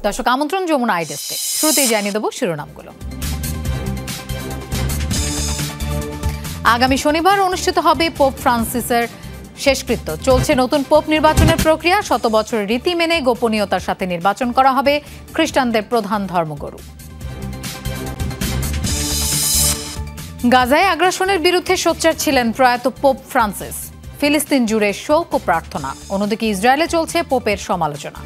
দর্শক আমন্ত্রণ যমুনা আই ডেস্কে। শুরুতেই জানিয়ে দেব শিরোনামগুলো। আগামী শনিবার অনুষ্ঠিত হবে পোপ ফ্রান্সিসের শেষকৃত্য। চলছে নতুন পোপ নির্বাচনের প্রক্রিয়া। 100 বছরের রীতি মেনে গোপনীয়তার সাথে নির্বাচন করা হবে খ্রিস্টানদের প্রধান ধর্মগুরু। গাজায় আগ্রাসনের বিরুদ্ধে সোচ্চার ছিলেন প্রয়াত পোপ ফ্রান্সিস। ফিলিস্তিন জুড়ে শোক ও প্রার্থনা। অন্যদিকে ইসরায়েলে চলছে পোপের সমালোচনা।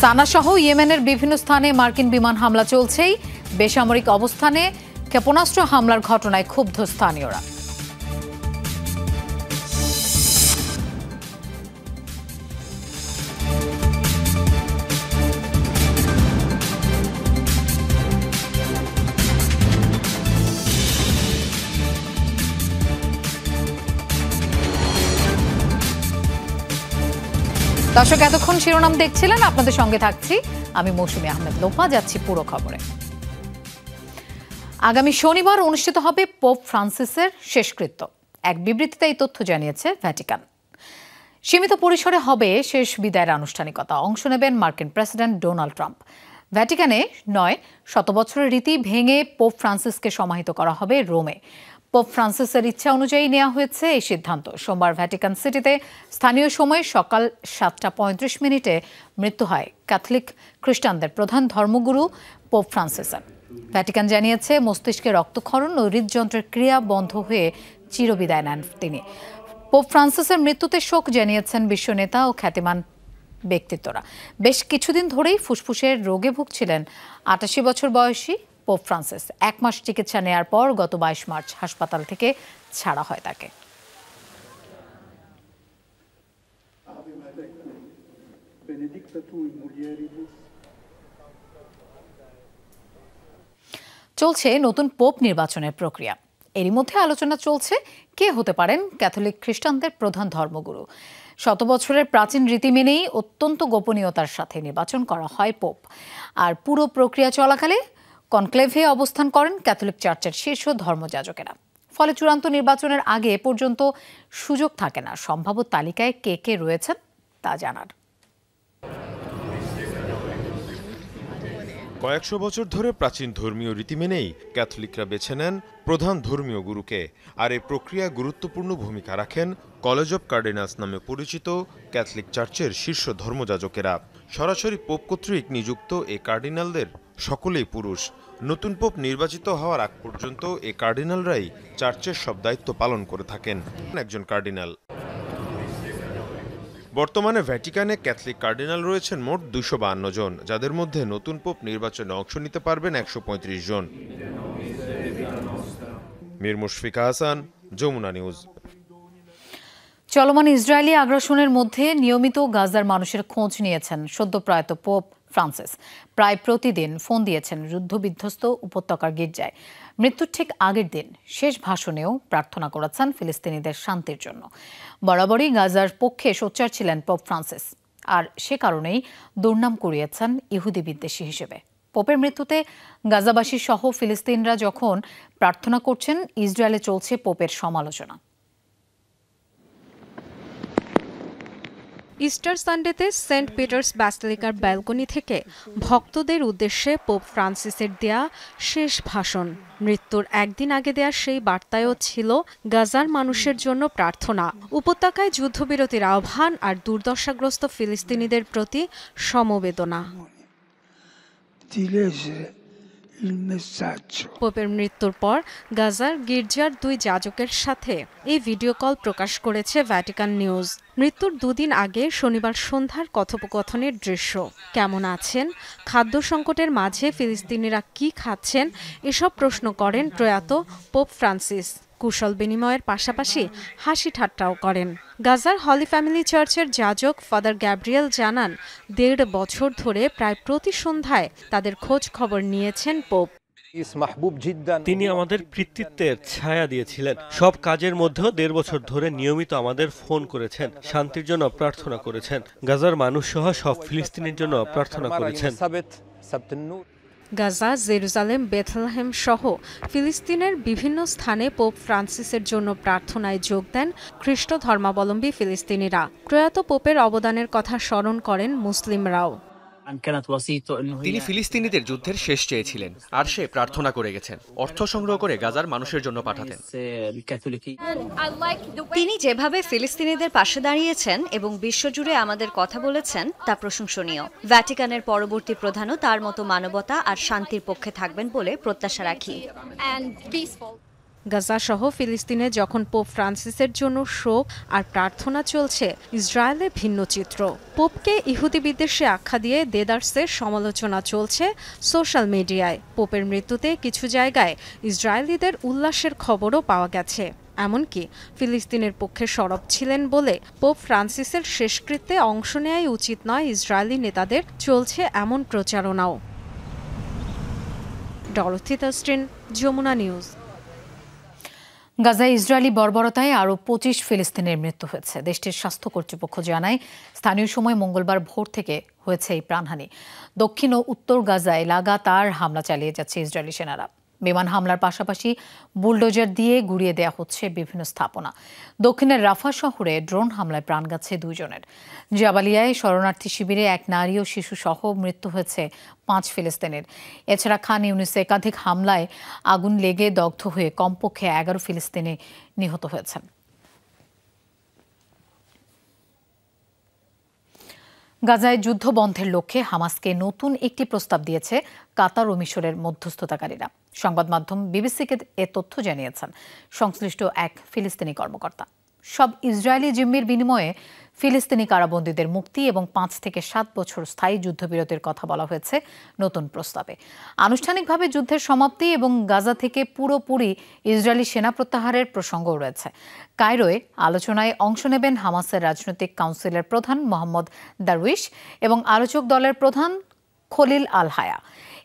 সানা সহ ইয়েমেনের বিভিন্ন স্থানে মার্কিন বিমান হামলা চলছেই। বেসামরিক অবস্থানে ক্ষেপণাস্ত্র হামলার ঘটনায় ক্ষুব্ধ স্থানীয়রা। দর্শক এতক্ষণ শিরোনাম দেখছিলেন, আপনাদের সঙ্গে থাকছি আমি মৌসুমী আহমেদ লোপা। যাচ্ছি পুরো খবরে। আগামী শনিবার অনুষ্ঠিত হবে পোপ ফ্রান্সিসের শেষকৃত্য। এক বিবৃতিতে এই তথ্য জানিয়েছে ভ্যাটিকান। সীমিত পরিসরে হবে শেষ বিদায়ের আনুষ্ঠানিকতা। অংশ নেবেন মার্কিন প্রেসিডেন্ট ডোনাল্ড ট্রাম্প। ভ্যাটিকানে নয়, 100 বছরের রীতি ভেঙে পোপ ফ্রান্সিসকে সমাহিত করা হবে রোমে। পোপ ফ্রান্সিসের ইচ্ছা অনুযায়ী নেওয়া হয়েছে এই সিদ্ধান্ত। সোমবার ভ্যাটিকান সিটিতে স্থানীয় সময় সকাল 7:35 মৃত্যু হয় ক্যাথলিক খ্রিস্টানদের প্রধান ধর্মগুরু পোপ ফ্রান্সিসের। ভ্যাটিকান জানিয়েছে মস্তিষ্কে রক্তক্ষরণ ও হৃদযন্ত্রের ক্রিয়া বন্ধ হয়ে চিরবিদায় নেন তিনি। পোপ ফ্রান্সিসের মৃত্যুতে শোক জানিয়েছেন বিশ্ব নেতা ও খ্যাতিমান ব্যক্তিত্বরা। বেশ কিছুদিন ধরেই ফুসফুসের রোগে ভুগছিলেন 88 বছর বয়সী পোপ ফ্রান্সিস। 1 মাস চিকিৎসা নেয়ার পর গত 22 মার্চ হাসপাতাল থেকে ছাড়া হয় তাকে। চলছে নতুন পোপ নির্বাচনের প্রক্রিয়া। এরই মধ্যে আলোচনা চলছে কে হতে পারেন ক্যাথলিক খ্রিস্টানদের প্রধান ধর্মগুরু। 100 বছরের প্রাচীন রীতি মেনেই অত্যন্ত গোপনীয়তার সাথে নির্বাচন করা হয় পোপ। আর পুরো প্রক্রিয়া চলাকালে কনক্লেভে অবস্থান করেন ক্যাথলিক চার্চের শীর্ষ ধর্মযাজকেরা। ফলে চূড়ান্ত নির্বাচনের আগে পর্যন্ত সুযোগ থাকে না সম্ভাব্য তালিকায় কে কে রয়েছেন তা জানার। কয়েকশো বছর ধরে প্রাচীন ধর্মীয় রীতি মেনেই ক্যাথলিকরা বেছে নেন প্রধান ধর্মীয় গুরুকে। আর এই প্রক্রিয়া গুরুত্বপূর্ণ ভূমিকা রাখেন কলেজ অব কার্ডিনালস নামে পরিচিত ক্যাথলিক চার্চের শীর্ষ ধর্মযাজকেরা। সরাসরি পোপ কর্তৃক নিযুক্ত এই কার্ডিনালদের সকলেই পুরুষ। নতুন পোপ নির্বাচিত হওয়ার আগ পর্যন্ত এই কার্ডিনালরাই চার্চের সব দায়িত্ব পালন করে থাকেন। একজন কার্ডিনাল। বর্তমানে ভ্যাটিকানে ক্যাথলিক কার্ডিনাল রয়েছেন মোট 252 জন, যাদের মধ্যে নতুন পোপ নির্বাচনে অংশ নিতে পারবেন 135 জন। মীর মুশফিকা হাসান, যমুনা নিউজ। চলমান ইসরায়েলি আগ্রাসনের মধ্যে নিয়মিত গাজার মানুষের খোঁজ নিয়েছেন সদ্যপ্রয়াত পোপ ফ্রান্সিস। প্রায় প্রতিদিন ফোন দিয়েছেন যুদ্ধবিধ্বস্ত উপত্যকার গির্জায়। মৃত্যুর ঠিক আগের দিন শেষ ভাষণেও প্রার্থনা করেছেন ফিলিস্তিনিদের শান্তির জন্য। বরাবরই গাজার পক্ষে সোচ্চার ছিলেন পোপ ফ্রান্সিস, আর সে কারণেই দুর্নাম কুড়িয়েছেন ইহুদি বিদ্বেষী হিসেবে। পোপের মৃত্যুতে গাজাবাসী সহ ফিলিস্তিনরা যখন প্রার্থনা করছেন, ইসরায়েলে চলছে পোপের সমালোচনা। ইস্টার সানডেতে সেন্ট পিটার্স ব্যাসিলিকার ব্যালকনি থেকে ভক্তদের উদ্দেশ্যে পোপ ফ্রান্সিসের দেয়া শেষ ভাষণ। মৃত্যুর একদিন আগে দেয়া সেই বার্তায়ও ছিল গাজার মানুষের জন্য প্রার্থনা, উপত্যকায় যুদ্ধবিরতির আহ্বান আর দুর্দশাগ্রস্ত ফিলিস্তিনিদের প্রতি সমবেদনা। পোপের মৃত্যুর পর গাজার গির্জার 2 যাজকের সাথে এই ভিডিও কল প্রকাশ করেছে ভ্যাটিকান নিউজ। মৃত্যুর 2 দিন আগে শনিবার সন্ধ্যার কথোপকথনের দৃশ্য। কেমন আছেন, খাদ্য সংকটের মাঝে ফিলিস্তিনিরা কি খাচ্ছেন, এসব প্রশ্ন করেন প্রয়াত পোপ ফ্রান্সিস। কুশল বিনিময়ের পাশাপাশি হাসি ঠাট্টাও করেন। গাজার হলি ফ্যামিলি চার্চের যাজক ফাদার গ্যাব্রিয়েল জানান, 1.5 বছর ধরে প্রায় প্রতি সন্ধ্যায় তাদের খোঁজ খবর নিয়েছেন পোপ। তিনি আমাদের কৃতিত্বের ছায়া দিয়েছিলেন। সব কাজের মধ্যেও 1.5 বছর ধরে নিয়মিত আমাদের ফোন করেছেন, শান্তির জন্য প্রার্থনা করেছেন, গাজার মানুষ সহ সব ফিলিস্তিনির জন্য প্রার্থনা করেছেন। গাজা, জেরুজালেম, বেথলেহেম সহ ফিলিস্তিনের বিভিন্ন স্থানে পোপ ফ্রান্সিসের জন্য প্রার্থনায় যোগ দেন খ্রিস্ট ধর্মাবলম্বী ফিলিস্তিনিরা। প্রয়াত পোপের অবদানের কথা স্মরণ করেন মুসলিমরাও। তিনি ফিলিস্তিনিদের যুদ্ধের শেষ চেয়েছিলেন, আর সে প্রার্থনা করে গেছেন অর্থ সংগ্রহ করে গাজার মানুষের জন্য পাঠাতেন। তিনি যেভাবে ফিলিস্তিনিদের পাশে দাঁড়িয়েছেন এবং বিশ্বজুড়ে আমাদের কথা বলেছেন তা প্রশংসনীয়। ভ্যাটিকানের পরবর্তী প্রধানও তার মতো মানবতা আর শান্তির পক্ষে থাকবেন বলে প্রত্যাশা রাখি। গাজা সহ ফিলিস্তিনে যখন পোপ ফ্রান্সিসের জন্য শোক আর প্রার্থনা চলছে, ইসরায়েলে ভিন্ন চিত্র। পোপকে ইহুদি বিদ্বেষে আখ্যা দিয়ে দেদার্সের সমালোচনা চলছে সোশ্যাল মিডিয়ায়। পোপের মৃত্যুতে কিছু জায়গায় ইসরায়েলিদের উল্লাসের খবরও পাওয়া গেছে। এমনকি ফিলিস্তিনের পক্ষে সরব ছিলেন বলে পোপ ফ্রান্সিসের শেষকৃত্যে অংশ নেওয়াই উচিত নয় ইসরায়েলি নেতাদের, চলছে এমন প্রচারণাও। Dorothy Thurston, Jamuna news. গাজায় ইসরায়েলি বর্বরতায় আরও 25 ফিলিস্তিনের মৃত্যু হয়েছে। দেশটির স্বাস্থ্য কর্তৃপক্ষ জানায় স্থানীয় সময় মঙ্গলবার ভোর থেকে হয়েছে এই প্রাণহানি। দক্ষিণ ও উত্তর গাজায় লাগাতার হামলা চালিয়ে যাচ্ছে ইসরায়েলি সেনারা। বিমান হামলার পাশাপাশি বুলডোজার দিয়ে গুঁড়িয়ে দেওয়া হচ্ছে বিভিন্ন স্থাপনা। দক্ষিণের রাফা শহরে ড্রোন হামলায় প্রাণ গেছে 2 জনের। জাবালিয়ায় শরণার্থী শিবিরে এক নারী ও শিশু সহ মৃত্যু হয়েছে 5 ফিলিস্তিনের। এছাড়া খান ইউনিসে একাধিক হামলায় আগুন লেগে দগ্ধ হয়ে কমপক্ষে 11 ফিলিস্তিনি নিহত হয়েছেন। গাজায় যুদ্ধ বন্ধের লক্ষ্যে হামাসকে নতুন একটি প্রস্তাব দিয়েছে কাতার ও মিশরের মধ্যস্থতাকারীরা। সংবাদ মাধ্যম বিবিসিকে এ তথ্য জানিয়েছেন সংশ্লিষ্ট এক ফিলিস্তিনি কর্মকর্তা। সব ইসরায়েলি জিম্মির বিনিময়ে ফিলিস্তিনি কারাবন্দীদের মুক্তি এবং 5 থেকে 7 বছর স্থায়ী যুদ্ধবিরতির কথা বলা হয়েছে নতুন প্রস্তাবে। আনুষ্ঠানিকভাবে যুদ্ধের সমাপ্তি এবং গাজা থেকে পুরোপুরি ইসরায়েলি সেনা প্রত্যাহারের প্রসঙ্গও রয়েছে। কায়রোয় আলোচনায় অংশ নেবেন হামাসের রাজনৈতিক কাউন্সিলের প্রধান মোহাম্মদ দারউইশ এবং আলোচক দলের প্রধান খলিল আল হায়া।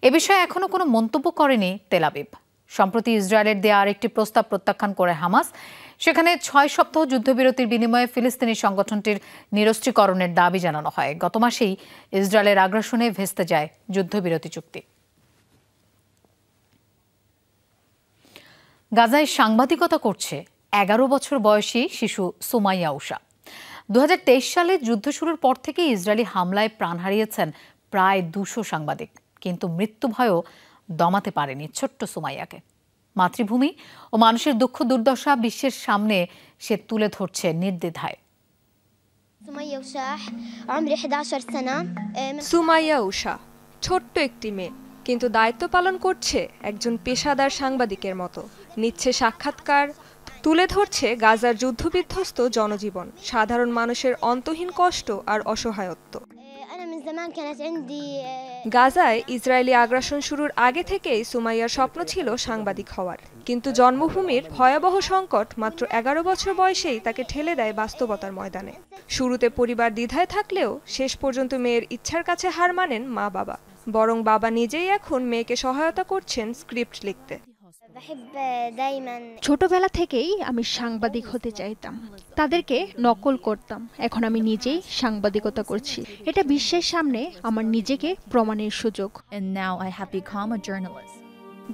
এ বিষয়ে এখনো কোনো মন্তব্য করেনি তেল আবিব। সম্প্রতি ইসরায়েলের দেয়া আরেকটি প্রস্তাব প্রত্যাখ্যান করে হামাস। সেখানে 6 সপ্তাহ যুদ্ধবিরতির বিনিময়ে ফিলিস্তিনি সংগঠনটির নিরস্ত্রীকরণের দাবি জানানো হয়। গত মাসেই ইসরায়েলের আগ্রাসনে ভেস্তে যায় যুদ্ধবিরতি চুক্তি। গাজায় সাংবাদিকতা করছে 11 বছর বয়সী শিশু সুমাইয়া উষা। 2023 সালে যুদ্ধ শুরুর পর থেকে ইসরায়েলি হামলায় প্রাণ হারিয়েছেন প্রায় 200 সাংবাদিক, কিন্তু মৃত্যু ভয়ও দমাতে পারেনি ছোট্ট সুমাইয়াকে। মাতৃভূমি ও মানুষের দুঃখ দুর্দশা বিশ্বের সামনে সে তুলে ধরছে নির্দ্বিধায়। সুমাইয়া উষা ছোট্ট একটি মেয়ে, কিন্তু দায়িত্ব পালন করছে একজন পেশাদার সাংবাদিকের মতো। নিচ্ছে সাক্ষাৎকার, তুলে ধরছে গাজার যুদ্ধবিধ্বস্ত জনজীবন, সাধারণ মানুষের অন্তহীন কষ্ট আর অসহায়ত্ব। গাজায় ইসরায়েলি আগ্রাসন শুরুর আগে থেকেই সুমাইয়ার স্বপ্ন ছিল সাংবাদিক হওয়ার, কিন্তু জন্মভূমির ভয়াবহ সংকট মাত্র 11 বছর বয়সেই তাকে ঠেলে দেয় বাস্তবতার ময়দানে। শুরুতে পরিবার দ্বিধায় থাকলেও শেষ পর্যন্ত মেয়ের ইচ্ছার কাছে হার মানেন মা বাবা। বরং বাবা নিজেই এখন মেয়েকে সহায়তা করছেন স্ক্রিপ্ট লিখতে। ছোটবেলা থেকেই আমি সাংবাদিক হতে চাইতাম, তাদেরকে নকল করতাম। এখন আমি নিজেই সাংবাদিকতা করছি। এটা বিশ্বের সামনে আমার নিজেকে প্রমাণের সুযোগ।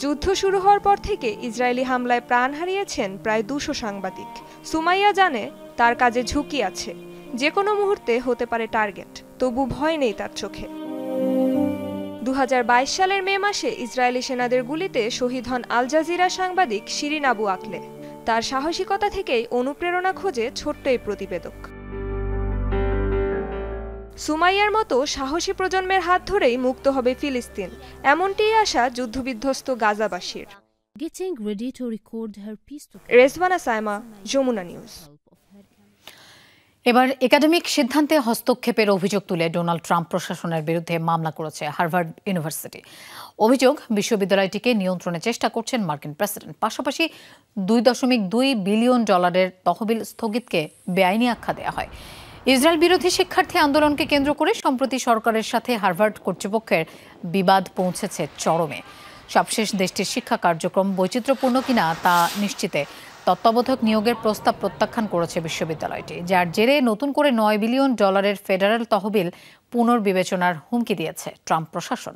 যুদ্ধ শুরু হওয়ার পর থেকে ইসরায়েলি হামলায় প্রাণ হারিয়েছেন প্রায় 200 সাংবাদিক। সুমাইয়া জানে তার কাজে ঝুঁকি আছে, যে কোনো মুহূর্তে হতে পারে টার্গেট, তবু ভয় নেই তার চোখে। 2022 সালের মে মাসে ইসরায়েলি সেনাদের গুলিতে শহীদ হন আল জাজিরা সাংবাদিক শিরিন আবু আকলে। তার সাহসিকতা থেকেই অনুপ্রেরণা খোঁজে ছোট্ট এই প্রতিবেদক। সুমাইয়ার মতো সাহসী প্রজন্মের হাত ধরেই মুক্ত হবে ফিলিস্তিন, এমনটিই আশা যুদ্ধবিধ্বস্ত গাজাবাসীর। রেজওয়ানা সাইমা, যমুনা নিউজ। এবার একাডেমিক সিদ্ধান্তে হস্তক্ষেপের অভিযোগ তুলে ডোনাল্ড ট্রাম্প প্রশাসনের বিরুদ্ধে মামলা করেছে হার্ভার্ড ইউনিভার্সিটি। অভিযোগ, বিশ্ববিদ্যালয়টিকে নিয়ন্ত্রণের চেষ্টা করছেন মার্কিন প্রেসিডেন্ট। পাশাপাশি $2.2 বিলিয়ন তহবিল স্থগিতকে বেআইনি আখ্যা দেওয়া হয়। ইসরায়েল বিরোধী শিক্ষার্থী আন্দোলনকে কেন্দ্র করে সম্প্রতি সরকারের সাথে হার্ভার্ড কর্তৃপক্ষের বিবাদ পৌঁছেছে চরমে। সবশেষ দেশটির শিক্ষা কার্যক্রম বৈচিত্র্যপূর্ণ কিনা তা নিশ্চিতে তত্ত্বাবধায়ক নিয়োগের প্রস্তাব প্রত্যাখ্যান করেছে বিশ্ববিদ্যালয়টি, যার জেরে নতুন করে $9 বিলিয়ন ফেডারেল তহবিল পুনর্বিবেচনার হুমকি দিয়েছে ট্রাম্প প্রশাসন।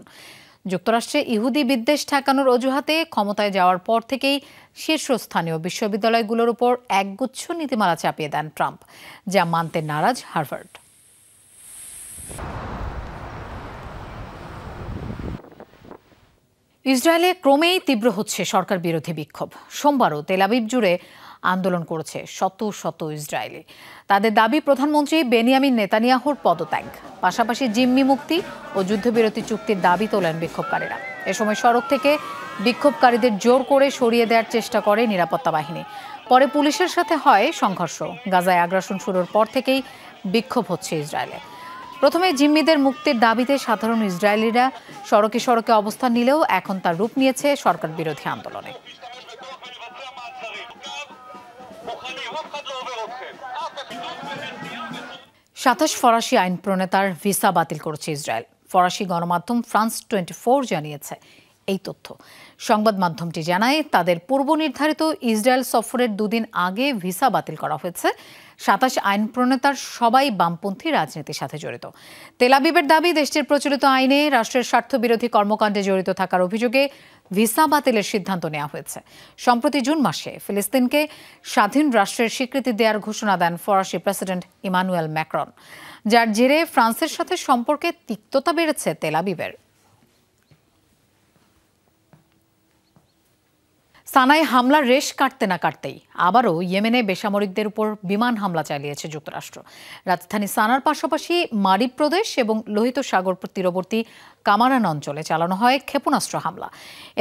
যুক্তরাষ্ট্রে ইহুদি বিদ্বেষ ঠেকানোর অজুহাতে ক্ষমতায় যাওয়ার পর থেকেই শীর্ষস্থানীয় বিশ্ববিদ্যালয়গুলোর উপর একগুচ্ছ নীতিমালা চাপিয়ে দেন ট্রাম্প, যা মানতে নারাজ হার্ভার্ড। ইসরায়েলে ক্রমেই তীব্র হচ্ছে সরকার বিরোধী বিক্ষোভ। সোমবারও তেল আবিব জুড়ে আন্দোলন করেছে শত শত ইসরায়েলি। তাদের দাবি প্রধানমন্ত্রী বেনিয়ামিন নেতানিয়াহুর পদত্যাগ, পাশাপাশি জিম্মি মুক্তি ও যুদ্ধবিরতি চুক্তির দাবি তোলেন বিক্ষোভকারীরা। এ সময় সড়ক থেকে বিক্ষোভকারীদের জোর করে সরিয়ে দেওয়ার চেষ্টা করে নিরাপত্তা বাহিনী। পরে পুলিশের সাথে হয় সংঘর্ষ। গাজায় আগ্রাসন শুরুর পর থেকেই বিক্ষোভ হচ্ছে ইসরায়েলে। প্রথমে জিম্মিদের মুক্তির দাবিতে সাধারণ ইসরায়েলিরা সড়কে সড়কে অবস্থান নিলেও এখন তার রূপ নিয়েছে সরকার বিরোধী আন্দোলনে। 27 ফরাসি আইন প্রণেতার ভিসা বাতিল করেছে ইসরায়েল। ফরাসি গণমাধ্যম ফ্রান্স 24 জানিয়েছে এই তথ্য। সংবাদ মাধ্যমটি জানায়, তাদের পূর্ব নির্ধারিত ইসরায়েল সফরের দুদিন আগে ভিসা বাতিল করা হয়েছে। 27 আইন প্রণেতার সবাই বামপন্থী রাজনীতির সাথে জড়িত। তেল আবিবের দাবি, দেশটির প্রচলিত আইনে রাষ্ট্রের স্বার্থবিরোধী কর্মকাণ্ডে জড়িত থাকার অভিযোগে ভিসা বাতিলের সিদ্ধান্ত নেওয়া হয়েছে। সম্প্রতি জুন মাসে ফিলিস্তিনকে স্বাধীন রাষ্ট্রের স্বীকৃতি দেওয়ার ঘোষণা দেন ফরাসি প্রেসিডেন্ট ইমানুয়েল ম্যাক্রন, যার জেরে ফ্রান্সের সাথে সম্পর্কে তিক্ততা বেড়েছে তেল আবিবের। সানায় হামলার রেশ কাটতে না কাটতেই আবারও ইয়েমেনে বেসামরিকদের উপর বিমান হামলা চালিয়েছে যুক্তরাষ্ট্র। রাজধানী সানার পাশাপাশি মারিব প্রদেশ এবং লোহিত সাগর তীরবর্তী কামারান অঞ্চলে চালানো হয় ক্ষেপণাস্ত্র হামলা।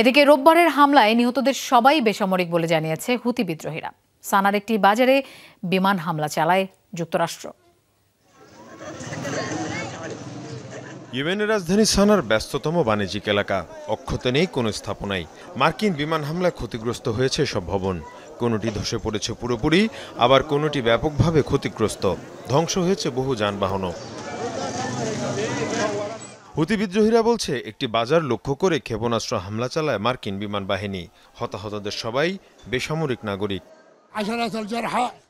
এদিকে রোববারের হামলায় নিহতদের সবাই বেসামরিক বলে জানিয়েছে হুতি বিদ্রোহীরা। সানার একটি বাজারে বিমান হামলা চালায় যুক্তরাষ্ট্র। ইয়েমেনের রাজধানী সানার ব্যস্ততম বাণিজ্যিক এলাকা। অক্ষত নেই কোনো স্থাপনাই। মার্কিন বিমান হামলায় ক্ষতিগ্রস্ত হয়েছে সব ভবন। কোনোটি ধসে পড়েছে পুরোপুরি, আবার কোনোটি ব্যাপকভাবে ক্ষতিগ্রস্ত। ধ্বংস হয়েছে বহু যানবাহনও। হুতি বিদ্রোহীরা বলছে, একটি বাজার লক্ষ্য করে ক্ষেপণাস্ত্র হামলা চালায় মার্কিন বিমান বাহিনী। হতাহতদের সবাই বেসামরিক নাগরিক।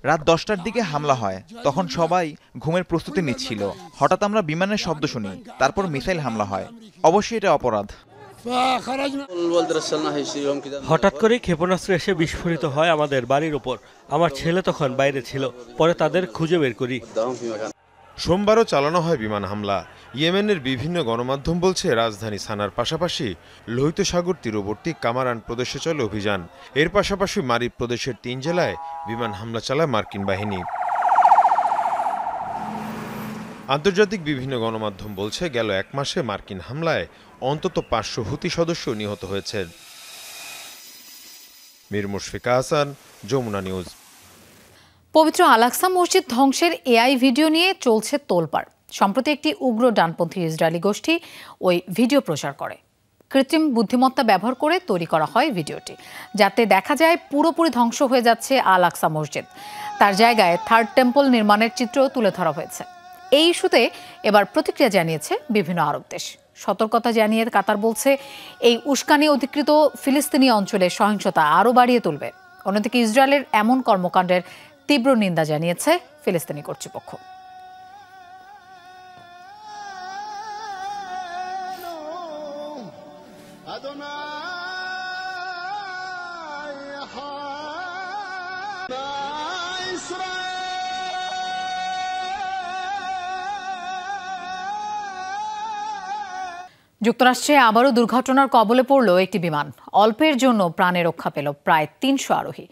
রাত 10টার দিকে হামলা হয়। তখন সবাই ঘুমের প্রস্তুতি নিচ্ছিল। হঠাৎ আমরা বিমানের শব্দ শুনি, তারপর মিসাইল হামলা হয়। অবশ্যই এটা অপরাধ। হঠাৎ করে ক্ষেপণাস্ত্র এসে বিস্ফোরিত হয় আমাদের বাড়ির উপর। আমার ছেলে তখন বাইরে ছিল, পরে তাদের খুঁজে বের করি। সোমবারও চালানো হয় বিমান হামলা। ইয়েমেনের বিভিন্ন গণমাধ্যম বলছে, রাজধানী সানার পাশাপাশি লোহিত সাগর তীরবর্তী কামারান প্রদেশে চলে অভিযান। এর পাশাপাশি মারিব প্রদেশের 3 জেলায় বিমান হামলা চালায় মার্কিন বাহিনী। আন্তর্জাতিক বিভিন্ন গণমাধ্যম বলছে, গেল 1 মাসে মার্কিন হামলায় অন্তত 500 হুতি সদস্য নিহত হয়েছেন। মীর মুশফিকা হাসান, যমুনা নিউজ। পবিত্র আল-আকসা মসজিদ ধ্বংসের এআই ভিডিও নিয়ে চলছে তোলপাড়। সম্প্রতি একটি উগ্র ডানপন্থী ইসরায়েলি গোষ্ঠী ওই ভিডিও প্রচার করে। কৃত্রিম বুদ্ধিমত্তা ব্যবহার করে তৈরি করা হয় ভিডিওটি, যাতে দেখা যায় পুরোপুরি ধ্বংস হয়ে যাচ্ছে আল-আকসা মসজিদ। তার জায়গায় থার্ড টেম্পল নির্মাণের চিত্র তুলে ধরা হয়েছে। এই ইস্যুতে এবার প্রতিক্রিয়া জানিয়েছে বিভিন্ন আরব দেশ। সতর্কতা জানিয়ে কাতার বলছে, এই উস্কানি অধিকৃত ফিলিস্তিনি অঞ্চলে সহিংসতা আরও বাড়িয়ে তুলবে। অন্যদিকে ইসরায়েলের এমন কর্মকাণ্ডের তীব্র নিন্দা জানিয়েছে ফিলিস্তিনি কর্তৃপক্ষ। যুক্তরাষ্ট্রে আবারও দুর্ঘটনার কবলে পড়ল একটি বিমান। অল্পের জন্য প্রাণে রক্ষা পেল প্রায় 300 আরোহী।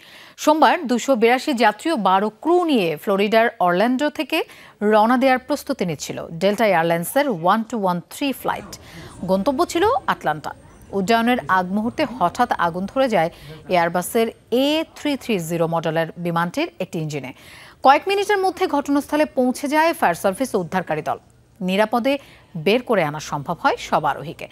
সোমবার 282 যাত্রী ও 12 ক্রু নিয়ে ফ্লোরিডার অরল্যান্ডো থেকে রওনা দেওয়ার প্রস্তুতি নিচ্ছিল ডেল্টা এয়ারলাইন্সের 1213 ফ্লাইট। গন্তব্য ছিল আটলান্টা। উড্ডয়নের আগ মুহূর্তে হঠাৎ আগুন ধরে যায় এয়ারবাসের A330 মডেলের বিমানটির একটি ইঞ্জিনে। কয়েক মিনিটের মধ্যে ঘটনাস্থলে পৌঁছে যায় ফায়ার সার্ভিস ও উদ্ধারকারী দল। নিরাপদে বের করে আনা সম্ভব হয় সব আরোহীকে।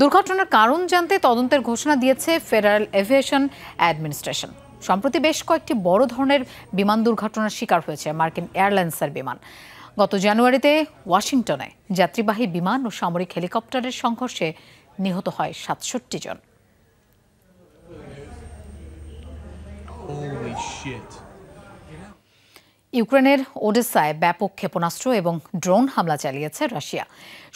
দুর্ঘটনার কারণ জানতে তদন্তের ঘোষণা দিয়েছে ফেডারেল এভিয়েশন অ্যাডমিনিস্ট্রেশন। সম্প্রতি বেশ কয়েকটি বড় ধরনের বিমান দুর্ঘটনার শিকার হয়েছে মার্কিন এয়ারলাইন্সের বিমান। গত জানুয়ারিতে ওয়াশিংটনে যাত্রীবাহী বিমান ও সামরিক হেলিকপ্টারের সংঘর্ষে নিহত হয় 67 জন। ইউক্রেনের ওডেসায় ব্যাপক ক্ষেপণাস্ত্র এবং ড্রোন হামলা চালিয়েছে রাশিয়া।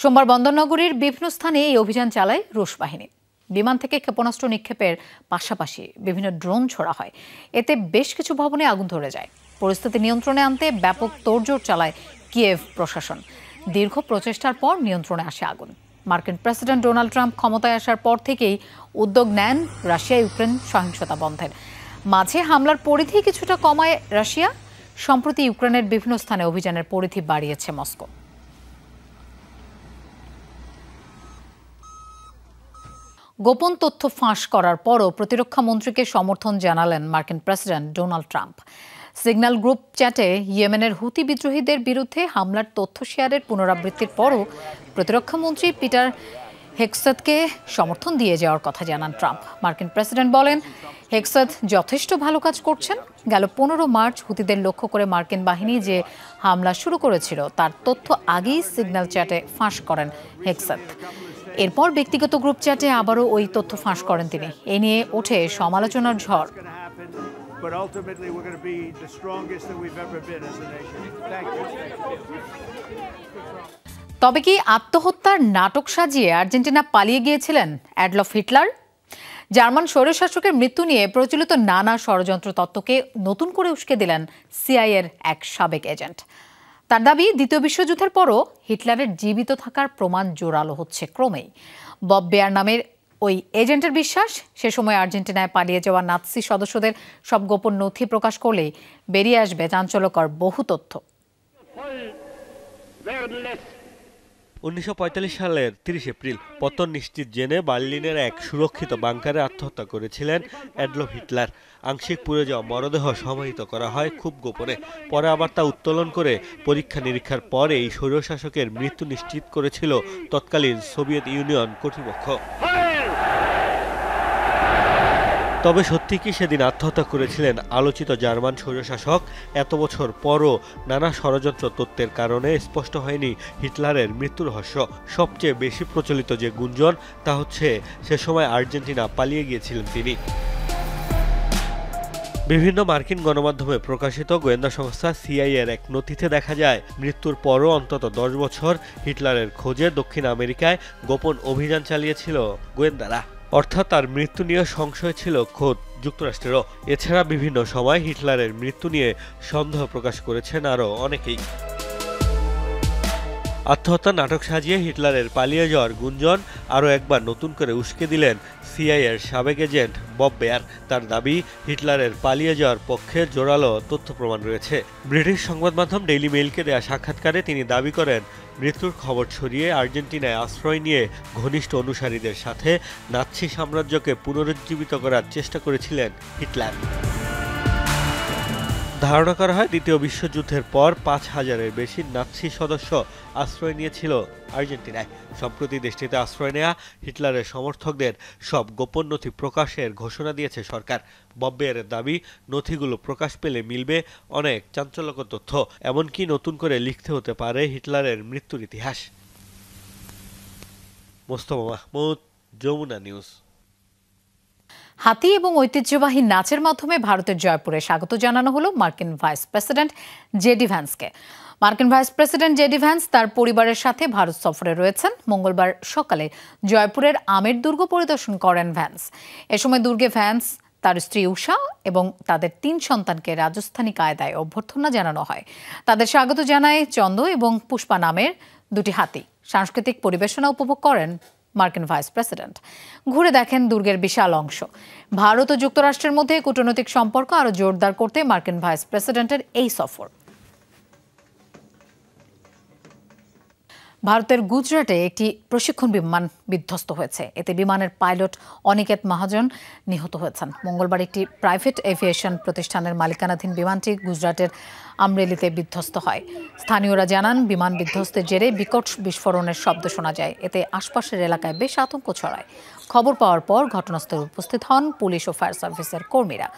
সোমবার বন্দরনগরীর বিভিন্ন স্থানে এই অভিযান চালায় রুশ বাহিনী। বিমান থেকে ক্ষেপণাস্ত্র নিক্ষেপের পাশাপাশি বিভিন্ন ড্রোন ছোড়া হয়। এতে বেশ কিছু ভবনে আগুন ধরে যায়। পরিস্থিতি নিয়ন্ত্রণে আনতে ব্যাপক তোড়জোড় চালায় কিয়েভ প্রশাসন। দীর্ঘ প্রচেষ্টার পর নিয়ন্ত্রণে আসে আগুন। মার্কিন প্রেসিডেন্ট ডোনাল্ড ট্রাম্প ক্ষমতায় আসার পর থেকেই উদ্যোগ নেন রাশিয়া ইউক্রেন সহিংসতা বন্ধের। মাঝে হামলার পরিধি কিছুটা কমায় রাশিয়া। সম্প্রতি ইউক্রেনের বিভিন্ন স্থানে অভিযানের পরিধি বাড়িয়েছে মস্কো। গোপন তথ্য ফাঁস করার পরও প্রতিরক্ষা মন্ত্রীকে সমর্থন জানালেন মার্কিন president Donald Trump. Signal group চ্যাটে ইয়েমেনের হুতি বিদ্রোহীদের বিরুদ্ধে হামলার তথ্য শেয়ারের পুনরাবৃত্তির পরও প্রতিরক্ষা মন্ত্রী পিটার হেগসেথকে সমর্থন দিয়ে যাওয়ার কথা জানান ট্রাম্প। মার্কিন প্রেসিডেন্ট বলেন, হেগসেথ যথেষ্ট ভালো কাজ করছেন। গেল 15 মার্চ হুতিদের লক্ষ্য করে মার্কিন বাহিনী যে হামলা শুরু করেছিল তার তথ্য আগেই সিগন্যাল চ্যাটে ফাঁস করেন হেগসেথ। এরপর ব্যক্তিগত গ্রুপ চ্যাটে আবারও ওই তথ্য ফাঁস করেন তিনি। এ নিয়ে ওঠে সমালোচনার ঝড়। তবে কি আত্মহত্যার নাটক সাজিয়ে আর্জেন্টিনা পালিয়ে গিয়েছিলেন অ্যাডলফ হিটলার? জার্মান স্বৈরশাসকের মৃত্যু নিয়ে প্রচলিত নানা ষড়যন্ত্র তত্ত্বকে নতুন করে উস্কে দিলেন সিআইএর এক সাবেক এজেন্ট। তার দাবি, দ্বিতীয় বিশ্বযুদ্ধের পরও হিটলারের জীবিত থাকার প্রমাণ জোরালো হচ্ছে ক্রমেই। বব বেয়ার নামের ওই এজেন্টের বিশ্বাস, সে সময় আর্জেন্টিনায় পালিয়ে যাওয়া নাৎসি সদস্যদের সব গোপন নথি প্রকাশ করলেই বেরিয়ে আসবে চাঞ্চল্যকর বহু তথ্য। 1945 সালের 30 এপ্রিল পতন নিশ্চিত জেনে বার্লিনের এক সুরক্ষিত বাংকারে আত্মহত্যা করেছিলেন অ্যাডলফ হিটলার। আংশিক পুড়ে যাওয়া মরদেহ সমাহিত করা হয় খুব গোপনে। পরে আবার তা উত্তোলন করে পরীক্ষা নিরীক্ষার পর এই স্বৈরশাসকের মৃত্যু নিশ্চিত করেছিল তৎকালীন সোভিয়েত ইউনিয়ন কর্তৃপক্ষ। তবে সত্যি কি সেদিন আত্মহত্যা করেছিলেন আলোচিত জার্মান স্বৈরশাসক? এত বছর পরও নানা ষড়যন্ত্র তত্ত্বের কারণে স্পষ্ট হয়নি হিটলারের মৃত্যু রহস্য। সবচেয়ে বেশি প্রচলিত যে গুঞ্জন তা হচ্ছে সে সময় আর্জেন্টিনা পালিয়ে গিয়েছিলেন তিনি। বিভিন্ন মার্কিন গণমাধ্যমে প্রকাশিত গোয়েন্দা সংস্থা সিআইএর এক নথিতে দেখা যায়, মৃত্যুর পরও অন্তত 10 বছর হিটলারের খোঁজে দক্ষিণ আমেরিকায় গোপন অভিযান চালিয়েছিল গোয়েন্দারা। অর্থাৎ তার মৃত্যু নিয়ে সংশয় ছিল খোদ যুক্তরাষ্ট্রেরও। এছাড়া বিভিন্ন সময় হিটলারের মৃত্যু নিয়ে সন্দেহ প্রকাশ করেছেন আরও অনেকেই। আত্মহত্যা নাটক সাজিয়ে হিটলারের পালিয়ে যাওয়ার গুঞ্জন আরও একবার নতুন করে উস্কে দিলেন সিআইএর সাবেক এজেন্ট বব বেয়ার। তার দাবি, হিটলারের পালিয়ে যাওয়ার পক্ষে জোরালো তথ্য প্রমাণ রয়েছে। ব্রিটিশ সংবাদ মাধ্যম ডেইলি মেইলকে দেয়া সাক্ষাৎকারে তিনি দাবি করেন, মৃত্যুর খবর ছড়িয়ে আর্জেন্টিনায় আশ্রয় নিয়ে ঘনিষ্ঠ অনুসারীদের সাথে নাৎসি সাম্রাজ্যকে পুনরুজ্জীবিত করার চেষ্টা করেছিলেন হিটলার। ধারণা করা হয় দ্বিতীয় বিশ্বযুদ্ধের পর 5000-এর বেশি নাৎসি সদস্য আশ্রয় নিয়েছিল আর্জেন্টিনায়। সম্প্রতি দেশটিতে আশ্রয় নেওয়া হিটলারের সমর্থকদের সব গোপন নথি প্রকাশের ঘোষণা দিয়েছে সরকার। বব বেয়ারের দাবি, নথিগুলো প্রকাশ পেলে মিলবে অনেক চাঞ্চল্যকর তথ্য। এমনকি নতুন করে লিখতে হতে পারে হিটলারের মৃত্যুর ইতিহাস। মোস্তফা মাহমুদ, যমুনা নিউজ। হাতি এবং ঐতিহ্যবাহী নাচের মাধ্যমে ভারতের জয়পুরে স্বাগত জানানো হলো মার্কিন ভাইস প্রেসিডেন্ট জেডি ভ্যান্সকে। মার্কিন ভাইস প্রেসিডেন্ট জেডি ভ্যান্স তার পরিবারের সাথে ভারত সফরে রয়েছেন। মঙ্গলবার সকালে জয়পুরের আমের দুর্গ পরিদর্শন করেন ভ্যান্স। এ সময় দুর্গে ভ্যান্স, তার স্ত্রী উষা এবং তাদের 3 সন্তানকে রাজস্থানী কায়দায় অভ্যর্থনা জানানো হয়। তাদের স্বাগত জানায় চন্দ এবং পুষ্পা নামের 2টি হাতি। সাংস্কৃতিক পরিবেশনা উপভোগ করেন মার্কিন ভাইস প্রেসিডেন্ট। ঘুরে দেখেন দুর্গের বিশাল অংশ। ভারত ও যুক্তরাষ্ট্রের মধ্যে কূটনৈতিক সম্পর্ক আরও জোরদার করতে মার্কিন ভাইস প্রেসিডেন্টের এই সফর। ভারতের গুজরাটে একটি প্রশিক্ষণ বিমান বিধ্বস্ত হয়েছে। এতে বিমানের পাইলট অনিকেত মহাজন নিহত হয়েছেন। মঙ্গলবার একটি প্রাইভেট এভিয়েশন প্রতিষ্ঠানের মালিকানাধীন বিমানটি গুজরাটের আমরেলিতে বিধ্বস্ত হয়। স্থানীয়রা জানান, বিমান বিধ্বস্তের জেরে বিকট বিস্ফোরণের শব্দ শোনা যায়। এতে আশপাশের এলাকায় বেশ আতঙ্ক ছড়ায়। খবর পাওয়ার পর ঘটনাস্থলে উপস্থিত হন পুলিশ ও ফায়ার সার্ভিসের কর্মীরা।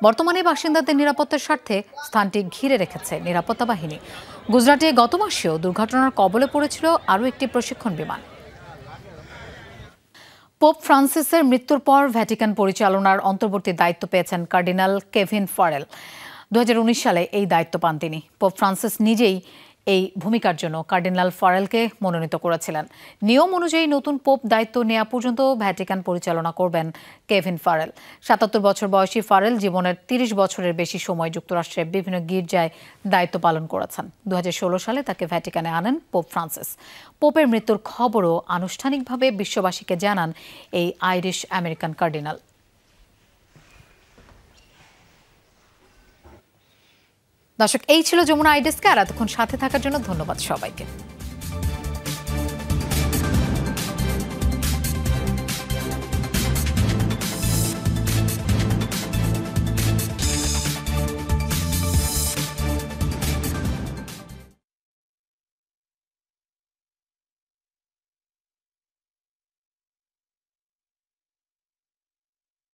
বর্তমানে বাসিন্দাদের নিরাপত্তার স্বার্থে স্থানটি ঘিরে রেখেছে নিরাপত্তা বাহিনী। গুজরাটে গত মাসেও দুর্ঘটনার কবলে পড়েছিল আরও একটি প্রশিক্ষণ বিমান। পোপ ফ্রান্সিসের মৃত্যুর পর ভ্যাটিকান পরিচালনার অন্তর্বর্তী দায়িত্ব পেয়েছেন কার্ডিনাল কেভিন ফারেল। 2019 সালে এই দায়িত্ব পান তিনি। পোপ ফ্রান্সিস নিজেই এই ভূমিকার জন্য কার্ডিনাল ফারেলকে মনোনীত করেছিলেন। নিয়ম অনুযায়ী নতুন পোপ দায়িত্ব নেওয়া পর্যন্ত ভ্যাটিকান পরিচালনা করবেন কেভিন ফারেল। 77 বছর বয়সী ফারেল জীবনের 30 বছরের বেশি সময় যুক্তরাষ্ট্রের বিভিন্ন গির্জায় দায়িত্ব পালন করেছেন। 2016 সালে তাকে ভ্যাটিকানে আনেন পোপ ফ্রান্সিস। পোপের মৃত্যুর খবরও আনুষ্ঠানিকভাবে বিশ্ববাসীকে জানান এই আইরিশ আমেরিকান কার্ডিনাল। দর্শক, এই ছিল যমুনা আই ডেস্কে। আর এতক্ষণ সাথে থাকার জন্য ধন্যবাদ সবাইকে।